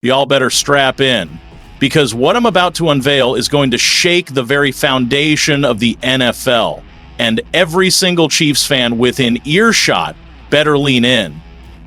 Y'all better strap in, because what I'm about to unveil is going to shake the very foundation of the NFL, and every single Chiefs fan within earshot better lean in,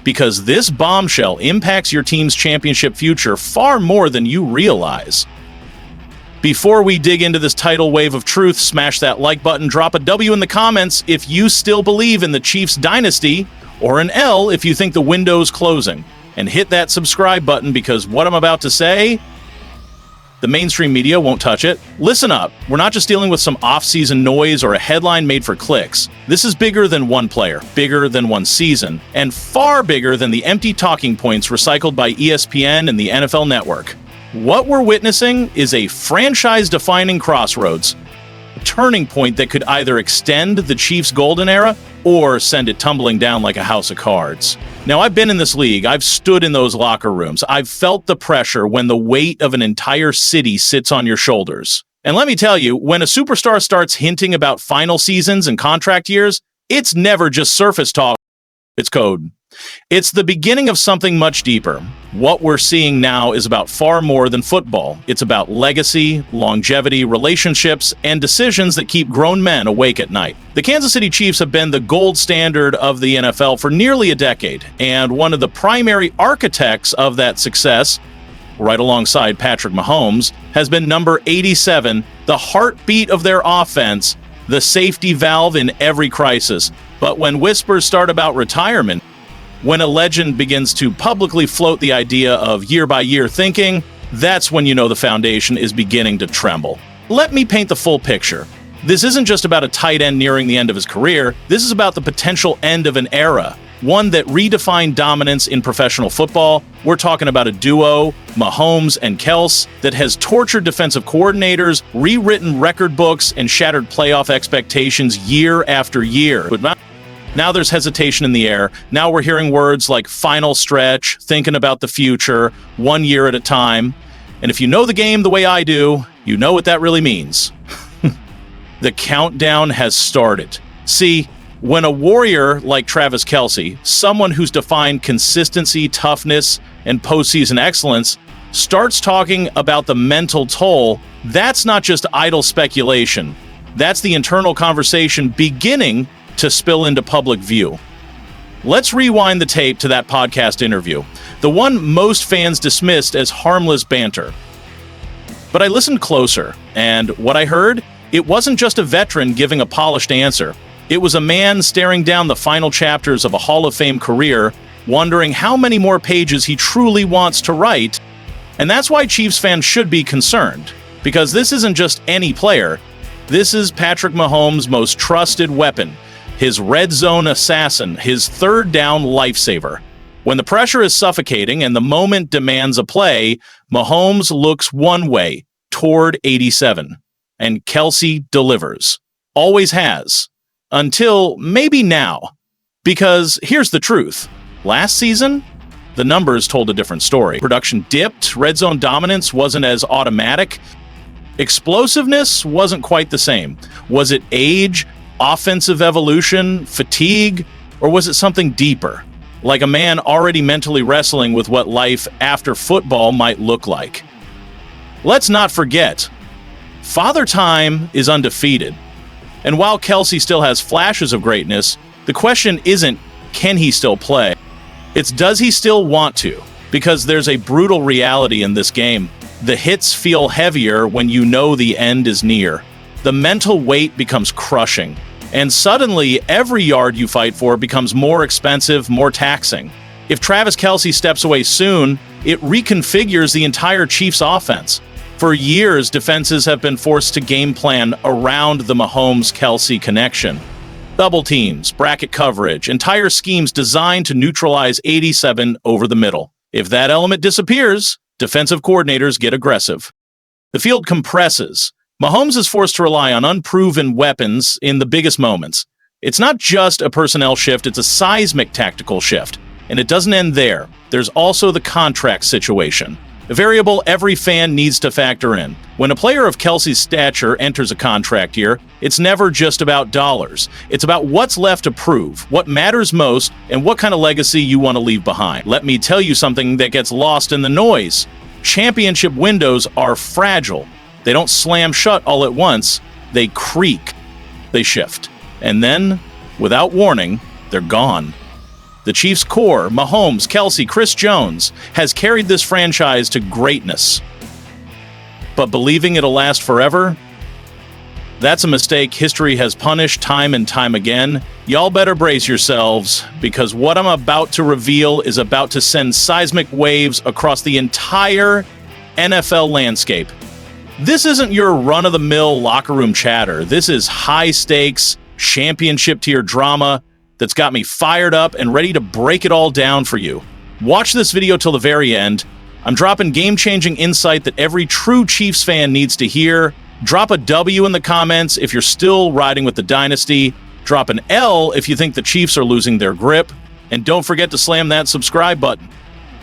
because this bombshell impacts your team's championship future far more than you realize. Before we dig into this tidal wave of truth, smash that like button, drop a W in the comments if you still believe in the Chiefs dynasty, or an L if you think the window's closing. And hit that subscribe button, because what I'm about to say, the mainstream media won't touch it. Listen up, we're not just dealing with some off-season noise or a headline made for clicks. This is bigger than one player, bigger than one season, and far bigger than the empty talking points recycled by ESPN and the NFL Network. What we're witnessing is a franchise-defining crossroads, a turning point that could either extend the Chiefs' golden era or send it tumbling down like a house of cards. Now, I've been in this league. I've stood in those locker rooms. I've felt the pressure when the weight of an entire city sits on your shoulders. And let me tell you, when a superstar starts hinting about final seasons and contract years, it's never just surface talk. It's code. It's the beginning of something much deeper. What we're seeing now is about far more than football. It's about legacy, longevity, relationships, and decisions that keep grown men awake at night. The Kansas City Chiefs have been the gold standard of the NFL for nearly a decade, and one of the primary architects of that success, right alongside Patrick Mahomes, has been number 87, the heartbeat of their offense, the safety valve in every crisis. But when whispers start about retirement, when a legend begins to publicly float the idea of year-by-year thinking, that's when you know the foundation is beginning to tremble. Let me paint the full picture. This isn't just about a tight end nearing the end of his career. This is about the potential end of an era, one that redefined dominance in professional football. We're talking about a duo, Mahomes and Kelce, that has tortured defensive coordinators, rewritten record books, and shattered playoff expectations year after year. But now there's hesitation in the air. Now we're hearing words like final stretch, thinking about the future, 1 year at a time. And if you know the game the way I do, you know what that really means. The countdown has started. See, when a warrior like Travis Kelce, someone who's defined consistency, toughness, and postseason excellence, starts talking about the mental toll, that's not just idle speculation. That's the internal conversation beginning to spill into public view. Let's rewind the tape to that podcast interview, the one most fans dismissed as harmless banter. But I listened closer, and what I heard, it wasn't just a veteran giving a polished answer. It was a man staring down the final chapters of a Hall of Fame career, wondering how many more pages he truly wants to write. And that's why Chiefs fans should be concerned, because this isn't just any player. This is Patrick Mahomes' most trusted weapon, his red zone assassin, his third down lifesaver. When the pressure is suffocating and the moment demands a play, Mahomes looks one way, toward 87. And Kelce delivers. Always has. Until maybe now. Because here's the truth. Last season, the numbers told a different story. Production dipped, red zone dominance wasn't as automatic. Explosiveness wasn't quite the same. Was it age, offensive evolution, fatigue, or was it something deeper? Like a man already mentally wrestling with what life after football might look like. Let's not forget, Father Time is undefeated. And while Kelce still has flashes of greatness, the question isn't, can he still play? It's, does he still want to? Because there's a brutal reality in this game. The hits feel heavier when you know the end is near. The mental weight becomes crushing. And suddenly, every yard you fight for becomes more expensive, more taxing. If Travis Kelce steps away soon, it reconfigures the entire Chiefs offense. For years, defenses have been forced to game plan around the Mahomes-Kelce connection. Double teams, bracket coverage, entire schemes designed to neutralize 87 over the middle. If that element disappears, defensive coordinators get aggressive. The field compresses. Mahomes is forced to rely on unproven weapons in the biggest moments. It's not just a personnel shift, it's a seismic tactical shift. And it doesn't end there. There's also the contract situation. A variable every fan needs to factor in. When a player of Kelce's stature enters a contract year, it's never just about dollars. It's about what's left to prove, what matters most, and what kind of legacy you want to leave behind. Let me tell you something that gets lost in the noise. Championship windows are fragile. They don't slam shut all at once. They creak. They shift. And then, without warning, they're gone. The Chiefs' core, Mahomes, Kelce, Chris Jones, has carried this franchise to greatness. But believing it'll last forever? That's a mistake history has punished time and time again. Y'all better brace yourselves, because what I'm about to reveal is about to send seismic waves across the entire NFL landscape. This isn't your run-of-the-mill locker room chatter. This is high-stakes, championship-tier drama that's got me fired up and ready to break it all down for you. Watch this video till the very end. I'm dropping game-changing insight that every true Chiefs fan needs to hear. Drop a W in the comments if you're still riding with the dynasty. Drop an L if you think the Chiefs are losing their grip. And don't forget to slam that subscribe button.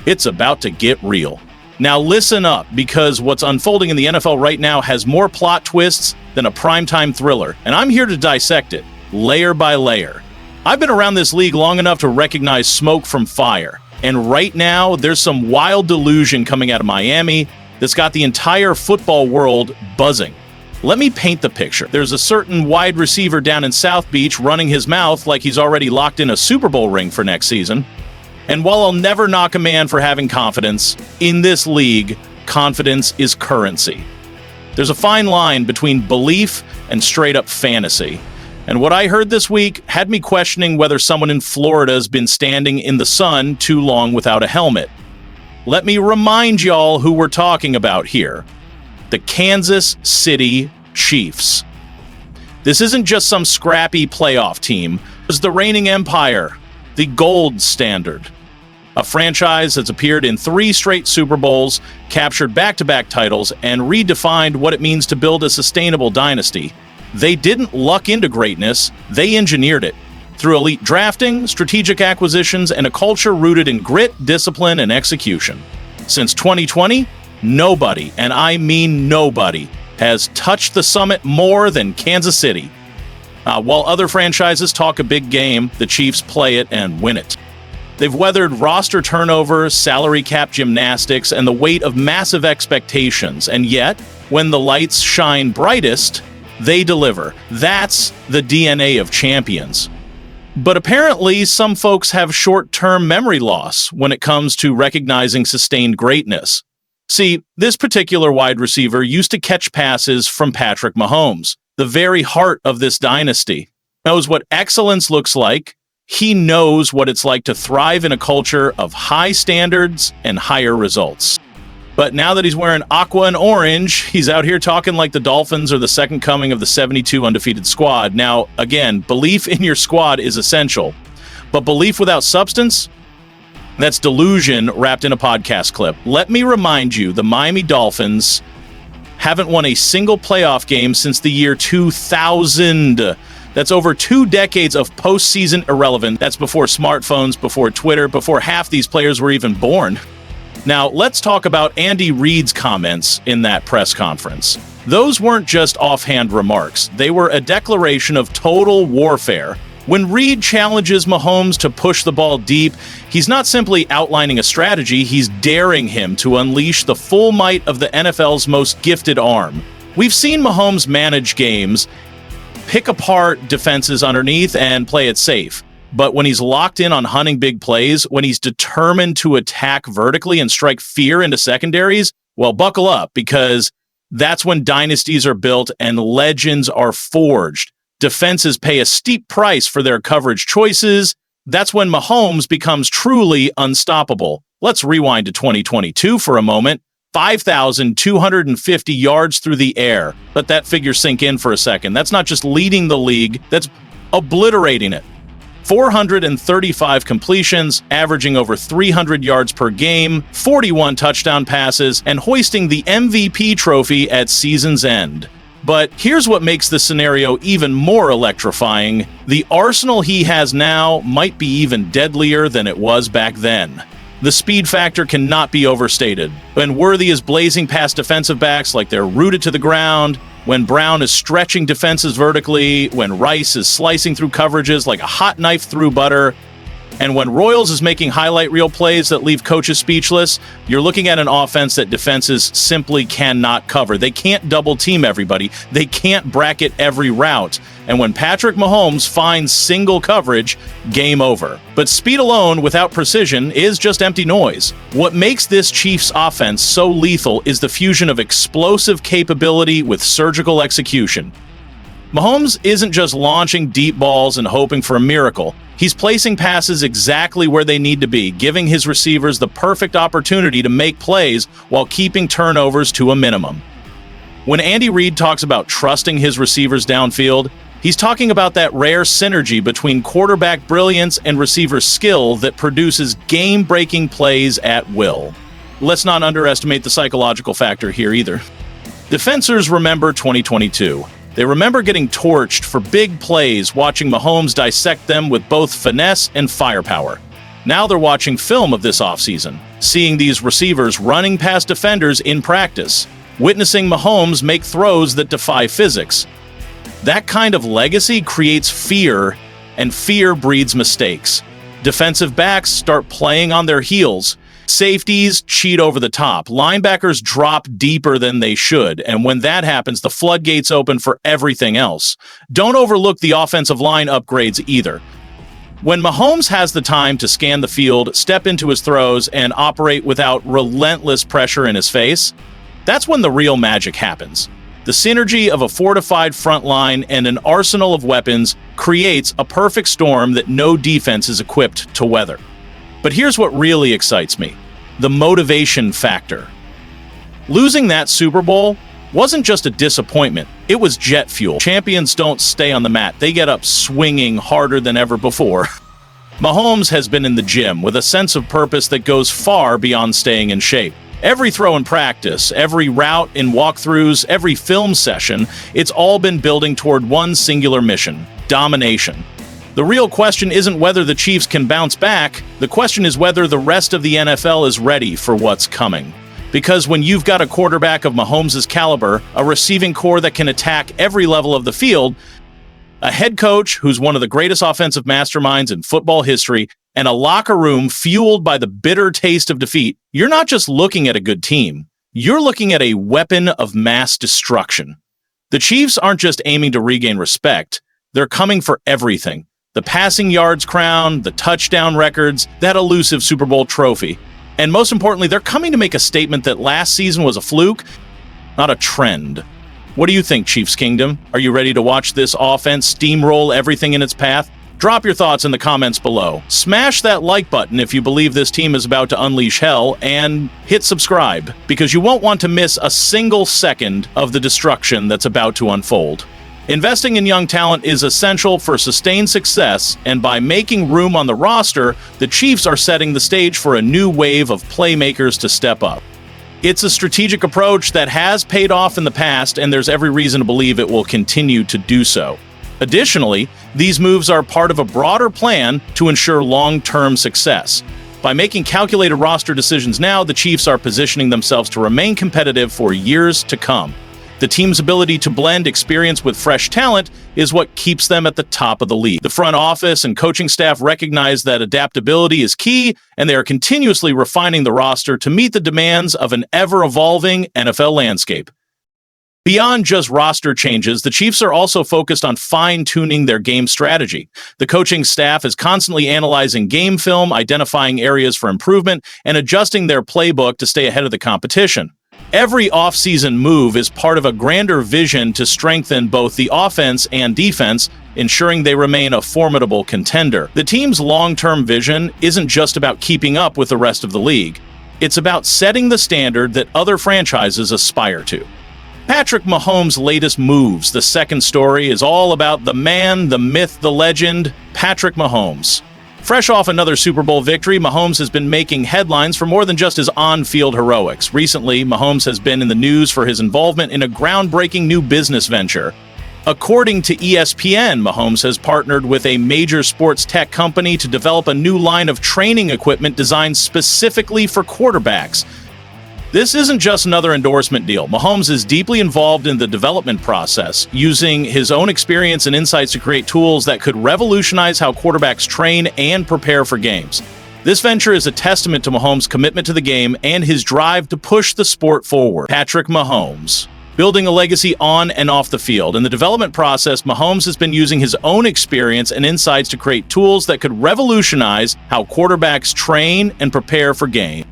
It's about to get real. Now listen up, because what's unfolding in the NFL right now has more plot twists than a primetime thriller, and I'm here to dissect it, layer by layer. I've been around this league long enough to recognize smoke from fire, and right now there's some wild delusion coming out of Miami that's got the entire football world buzzing. Let me paint the picture. There's a certain wide receiver down in South Beach running his mouth like he's already locked in a Super Bowl ring for next season. And while I'll never knock a man for having confidence, in this league, confidence is currency. There's a fine line between belief and straight-up fantasy. And what I heard this week had me questioning whether someone in Florida has been standing in the sun too long without a helmet. Let me remind y'all who we're talking about here. The Kansas City Chiefs. This isn't just some scrappy playoff team. It's the reigning empire, the gold standard. A franchise that's appeared in 3 straight Super Bowls, captured back-to-back titles, and redefined what it means to build a sustainable dynasty. They didn't luck into greatness, they engineered it. Through elite drafting, strategic acquisitions, and a culture rooted in grit, discipline, and execution. Since 2020, nobody, and I mean nobody, has touched the summit more than Kansas City. While other franchises talk a big game, the Chiefs play it and win it. They've weathered roster turnover, salary cap gymnastics, and the weight of massive expectations, and yet, when the lights shine brightest, they deliver. That's the DNA of champions. But apparently, some folks have short-term memory loss when it comes to recognizing sustained greatness. See, this particular wide receiver used to catch passes from Patrick Mahomes, the very heart of this dynasty. Knows what excellence looks like. He knows what it's like to thrive in a culture of high standards and higher results. But now that he's wearing aqua and orange, he's out here talking like the Dolphins are the second coming of the 72 undefeated squad. Now, again, belief in your squad is essential. But belief without substance? That's delusion wrapped in a podcast clip. Let me remind you, the Miami Dolphins haven't won a single playoff game since the year 2000. That's over 2 decades of postseason irrelevance. That's before smartphones, before Twitter, before half these players were even born. Now, let's talk about Andy Reid's comments in that press conference. Those weren't just offhand remarks. They were a declaration of total warfare. When Reid challenges Mahomes to push the ball deep, he's not simply outlining a strategy, he's daring him to unleash the full might of the NFL's most gifted arm. We've seen Mahomes manage games, pick apart defenses underneath, and play it safe. But when he's locked in on hunting big plays, when he's determined to attack vertically and strike fear into secondaries, well, buckle up, because that's when dynasties are built and legends are forged. Defenses pay a steep price for their coverage choices. That's when Mahomes becomes truly unstoppable. Let's rewind to 2022 for a moment. 5,250 yards through the air. Let that figure sink in for a second. That's not just leading the league, that's obliterating it. 435 completions, averaging over 300 yards per game, 41 touchdown passes, and hoisting the MVP trophy at season's end. But here's what makes the scenario even more electrifying. The arsenal he has now might be even deadlier than it was back then. The speed factor cannot be overstated. When Worthy is blazing past defensive backs like they're rooted to the ground, when Brown is stretching defenses vertically, when Rice is slicing through coverages like a hot knife through butter, and when Royals is making highlight reel plays that leave coaches speechless, you're looking at an offense that defenses simply cannot cover. They can't double team everybody. They can't bracket every route. And when Patrick Mahomes finds single coverage, game over. But speed alone without precision is just empty noise. What makes this Chiefs offense so lethal is the fusion of explosive capability with surgical execution. Mahomes isn't just launching deep balls and hoping for a miracle. He's placing passes exactly where they need to be, giving his receivers the perfect opportunity to make plays while keeping turnovers to a minimum. When Andy Reid talks about trusting his receivers downfield, he's talking about that rare synergy between quarterback brilliance and receiver skill that produces game-breaking plays at will. Let's not underestimate the psychological factor here either. Defensors remember 2022. They remember getting torched for big plays, watching Mahomes dissect them with both finesse and firepower. Now they're watching film of this offseason, seeing these receivers running past defenders in practice, witnessing Mahomes make throws that defy physics. That kind of legacy creates fear, and fear breeds mistakes. Defensive backs start playing on their heels. Safeties cheat over the top. Linebackers drop deeper than they should. And when that happens, the floodgates open for everything else. Don't overlook the offensive line upgrades either. When Mahomes has the time to scan the field, step into his throws, and operate without relentless pressure in his face, that's when the real magic happens. The synergy of a fortified front line and an arsenal of weapons creates a perfect storm that no defense is equipped to weather. But here's what really excites me: the motivation factor. Losing that Super Bowl wasn't just a disappointment, it was jet fuel. Champions don't stay on the mat, they get up swinging harder than ever before. Mahomes has been in the gym with a sense of purpose that goes far beyond staying in shape. Every throw in practice, every route in walkthroughs, every film session, it's all been building toward one singular mission: domination. The real question isn't whether the Chiefs can bounce back, the question is whether the rest of the NFL is ready for what's coming. Because when you've got a quarterback of Mahomes' caliber, a receiving core that can attack every level of the field, a head coach who's one of the greatest offensive masterminds in football history, and a locker room fueled by the bitter taste of defeat, you're not just looking at a good team, you're looking at a weapon of mass destruction. The Chiefs aren't just aiming to regain respect, they're coming for everything. The passing yards crown, the touchdown records, that elusive Super Bowl trophy. And most importantly, they're coming to make a statement that last season was a fluke, not a trend. What do you think, Chiefs Kingdom? Are you ready to watch this offense steamroll everything in its path? Drop your thoughts in the comments below. Smash that like button if you believe this team is about to unleash hell, and hit subscribe, because you won't want to miss a single second of the destruction that's about to unfold. Investing in young talent is essential for sustained success, and by making room on the roster, the Chiefs are setting the stage for a new wave of playmakers to step up. It's a strategic approach that has paid off in the past, and there's every reason to believe it will continue to do so. Additionally, these moves are part of a broader plan to ensure long-term success. By making calculated roster decisions now, the Chiefs are positioning themselves to remain competitive for years to come. The team's ability to blend experience with fresh talent is what keeps them at the top of the league. The front office and coaching staff recognize that adaptability is key, and they are continuously refining the roster to meet the demands of an ever-evolving NFL landscape. Beyond just roster changes, the Chiefs are also focused on fine-tuning their game strategy. The coaching staff is constantly analyzing game film, identifying areas for improvement, and adjusting their playbook to stay ahead of the competition. Every offseason move is part of a grander vision to strengthen both the offense and defense, ensuring they remain a formidable contender. The team's long-term vision isn't just about keeping up with the rest of the league. It's about setting the standard that other franchises aspire to. Patrick Mahomes' latest moves, the second story, is all about the man, the myth, the legend, Patrick Mahomes. Fresh off another Super Bowl victory, Mahomes has been making headlines for more than just his on-field heroics. Recently, Mahomes has been in the news for his involvement in a groundbreaking new business venture. According to ESPN, Mahomes has partnered with a major sports tech company to develop a new line of training equipment designed specifically for quarterbacks. This isn't just another endorsement deal. Mahomes is deeply involved in the development process, using his own experience and insights to create tools that could revolutionize how quarterbacks train and prepare for games. This venture is a testament to Mahomes' commitment to the game and his drive to push the sport forward. Patrick Mahomes. Building a legacy on and off the field. In the development process, Mahomes has been using his own experience and insights to create tools that could revolutionize how quarterbacks train and prepare for games.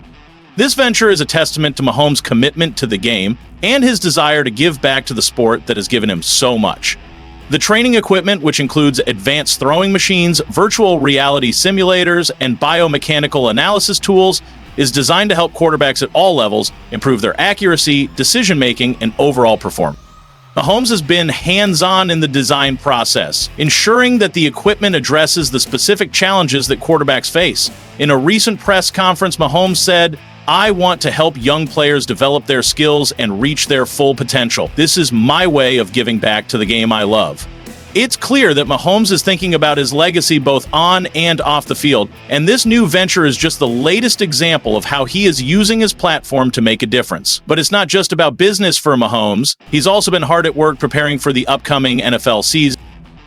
This venture is a testament to Mahomes' commitment to the game and his desire to give back to the sport that has given him so much. The training equipment, which includes advanced throwing machines, virtual reality simulators, and biomechanical analysis tools, is designed to help quarterbacks at all levels improve their accuracy, decision-making, and overall performance. Mahomes has been hands-on in the design process, ensuring that the equipment addresses the specific challenges that quarterbacks face. In a recent press conference, Mahomes said, "I want to help young players develop their skills and reach their full potential. This is my way of giving back to the game I love." It's clear that Mahomes is thinking about his legacy both on and off the field, and this new venture is just the latest example of how he is using his platform to make a difference. But it's not just about business for Mahomes. He's also been hard at work preparing for the upcoming NFL season.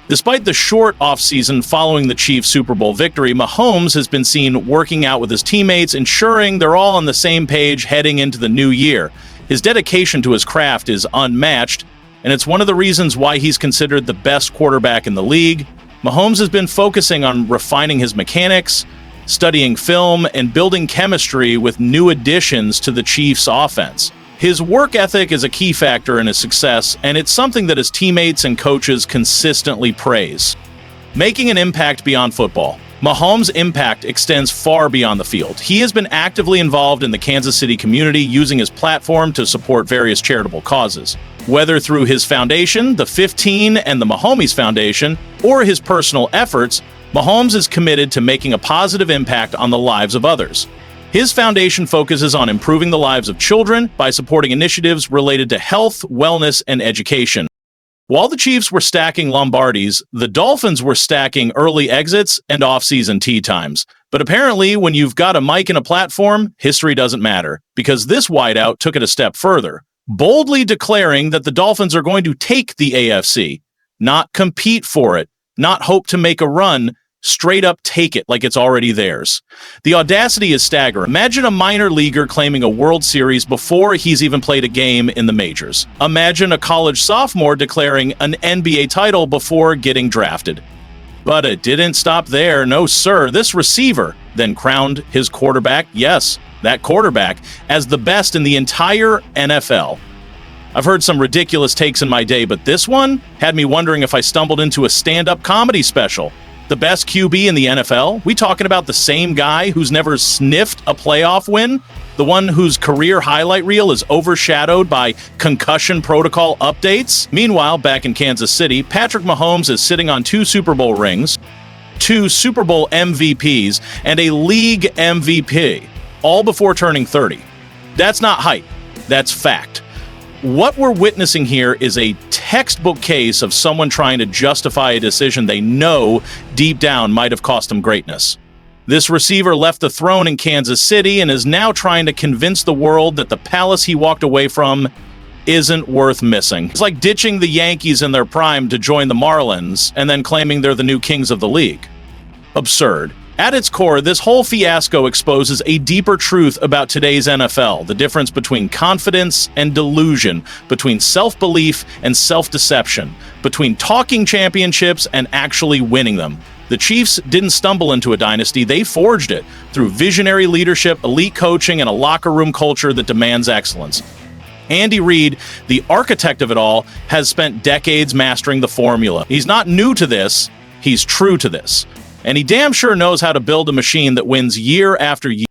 Despite the short offseason following the Chiefs' Super Bowl victory, Mahomes has been seen working out with his teammates, ensuring they're all on the same page heading into the new year. His dedication to his craft is unmatched, and it's one of the reasons why he's considered the best quarterback in the league. Mahomes has been focusing on refining his mechanics, studying film, and building chemistry with new additions to the Chiefs' offense. His work ethic is a key factor in his success, and it's something that his teammates and coaches consistently praise. Making an impact beyond football. Mahomes' impact extends far beyond the field. He has been actively involved in the Kansas City community, using his platform to support various charitable causes. Whether through his foundation, the 15 and the Mahomes Foundation, or his personal efforts, Mahomes is committed to making a positive impact on the lives of others. His foundation focuses on improving the lives of children by supporting initiatives related to health, wellness, and education. While the Chiefs were stacking Lombardies, the Dolphins were stacking early exits and off-season tee times. But apparently, when you've got a mic and a platform, history doesn't matter, because this wideout took it a step further, boldly declaring that the Dolphins are going to take the AFC, not compete for it, not hope to make a run, straight up take it like it's already theirs. The audacity is staggering. Imagine a minor leaguer claiming a World Series before he's even played a game in the majors. Imagine a college sophomore declaring an NBA title before getting drafted. But it didn't stop there. No, sir. This receiver then crowned his quarterback, yes, that quarterback, as the best in the entire NFL. I've heard some ridiculous takes in my day, but this one had me wondering if I stumbled into a stand-up comedy special. The best QB in the NFL? We talking about the same guy who's never sniffed a playoff win? The one whose career highlight reel is overshadowed by concussion protocol updates? Meanwhile, back in Kansas City, Patrick Mahomes is sitting on 2 Super Bowl rings, 2 Super Bowl MVPs, and a league MVP, all before turning 30. That's not hype. That's fact. What we're witnessing here is a textbook case of someone trying to justify a decision they know deep down might have cost them greatness. This receiver left the throne in Kansas City and is now trying to convince the world that the palace he walked away from isn't worth missing. It's like ditching the Yankees in their prime to join the Marlins and then claiming they're the new kings of the league. Absurd. At its core, this whole fiasco exposes a deeper truth about today's NFL, the difference between confidence and delusion, between self-belief and self-deception, between talking championships and actually winning them. The Chiefs didn't stumble into a dynasty, they forged it through visionary leadership, elite coaching, and a locker room culture that demands excellence. Andy Reid, the architect of it all, has spent decades mastering the formula. He's not new to this, he's true to this. And he damn sure knows how to build a machine that wins year after year.